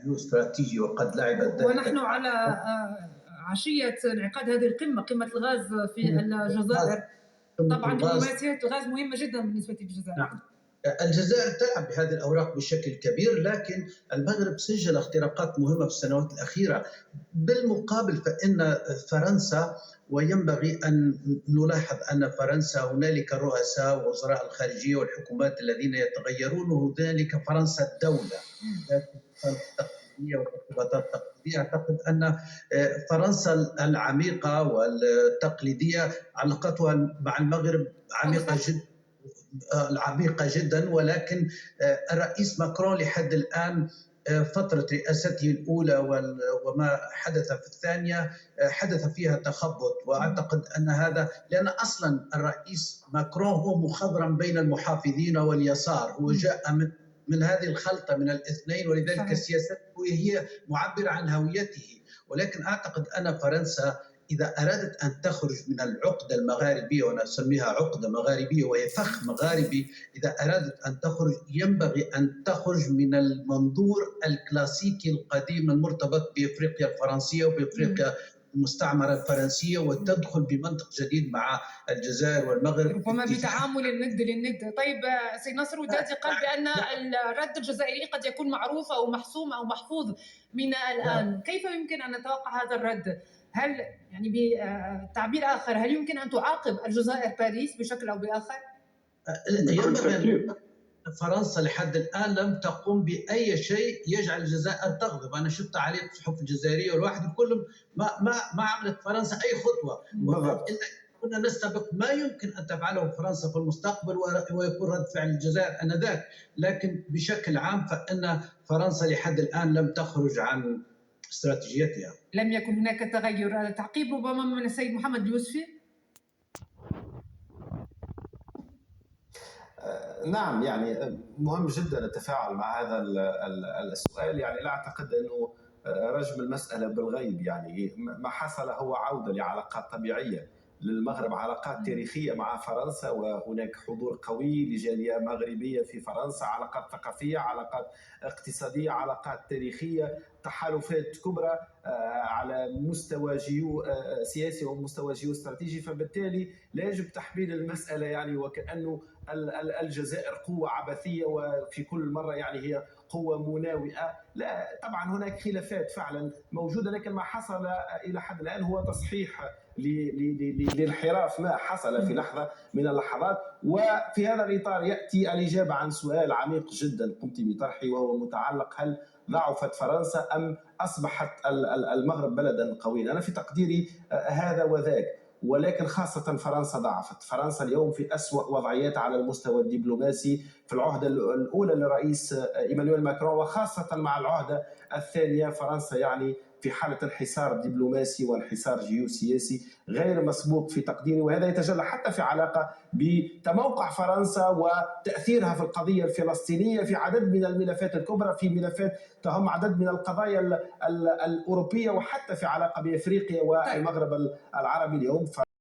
جيوستراتيجي وقد لعبت ذلك. ونحن على عشية انعقاد هذه القمة، قمة الغاز في الجزائر. طبعا دبلوماسية الغاز مهمة جدا بالنسبة للجزائر. نعم. الجزائر تلعب بهذه الأوراق بشكل كبير، لكن المغرب سجل اختراقات مهمة في السنوات الأخيرة. بالمقابل فإن فرنسا، وينبغي أن نلاحظ أن فرنسا هنالك رؤساء وزراء الخارجية والحكومات الذين يتغيرون، وهنالك فرنسا الدولة التقليدية والارتباطات التقليدية. أعتقد أن فرنسا العميقة والتقليدية علاقتها مع المغرب عميقة جدا، ولكن الرئيس ماكرون لحد الآن فترة رئاسته الأولى وما حدث في الثانية حدث فيها تخبط. وأعتقد أن هذا لأن أصلا الرئيس ماكرون هو مخضرم بين المحافظين واليسار، هو جاء من هذه الخلطة من الاثنين، ولذلك سياسته هي معبرة عن هويته. ولكن أعتقد أن فرنسا إذا أرادت أن تخرج من العقدة المغاربية، وأنا أسميها عقدة مغاربية وهي فخ مغاربي، إذا أرادت أن تخرج ينبغي أن تخرج من المنظور الكلاسيكي القديم المرتبط بإفريقيا الفرنسية وبإفريقيا المستعمرة الفرنسية، وتدخل بمنطق جديد مع الجزائر والمغرب، ربما بتعامل الند للند. طيب سيد ناصر ودادي قال بأن الرد الجزائري قد يكون معروف أو محسوم أو محفوظ من الآن. كيف يمكن أن نتوقع هذا الرد؟ هل يعني بتعبير آخر، هل يمكن أن تعاقب الجزائر باريس بشكل أو بآخر؟ فرنسا لحد الآن لم تقوم بأي شيء يجعل الجزائر تغضب. أنا شفت تعليق في الصحف الجزائرية والواحد يقول ما عملت فرنسا أي خطوة. كنا نستبق ما يمكن أن تفعله فرنسا في المستقبل ويكون رد فعل الجزائر آنذاك. لكن بشكل عام فإن فرنسا لحد الآن لم تخرج عن استراتيجيتها. لم يكن هناك تغير. تعقيب ربما من السيد محمد اليوسفي. نعم، يعني مهم جدا التفاعل مع هذا السؤال. يعني لا أعتقد أنه رجم المسألة بالغيب، يعني ما حصل هو عودة لعلاقات طبيعية للمغرب، علاقات تاريخية مع فرنسا، وهناك حضور قوي لجالية مغربية في فرنسا، علاقات ثقافية، علاقات اقتصادية، علاقات تاريخية، تحالفات كبرى على مستوى سياسي ومستوى جيوستراتيجي. فبالتالي لا يجب تحميل المسألة يعني وكأنه الجزائر قوة عبثية وفي كل مرة يعني هي قوة مناوئة. لا، طبعا هناك خلافات فعلا موجودة، لكن ما حصل إلى حد الآن هو تصحيح لانحراف ما حصل في لحظة من اللحظات. وفي هذا الإطار يأتي الإجابة عن سؤال عميق جدا قمت بطرحه، وهو متعلق: هل ضعفت فرنسا أم أصبحت المغرب بلدا قويا؟ أنا في تقديري هذا وذاك، ولكن خاصة فرنسا ضعفت. فرنسا اليوم في أسوأ وضعيات على المستوى الدبلوماسي في العهدة الأولى للرئيس إيمانويل ماكرون، وخاصة مع العهدة الثانية. فرنسا يعني في حالة انحسار دبلوماسي وانحسار جيوسياسي غير مسبوق في تقديري، وهذا يتجلى حتى في علاقة بتموقع فرنسا وتأثيرها في القضية الفلسطينية في عدد من الملفات الكبرى، في ملفات تهم عدد من القضايا الأوروبية، وحتى في علاقة بأفريقيا والمغرب العربي اليوم.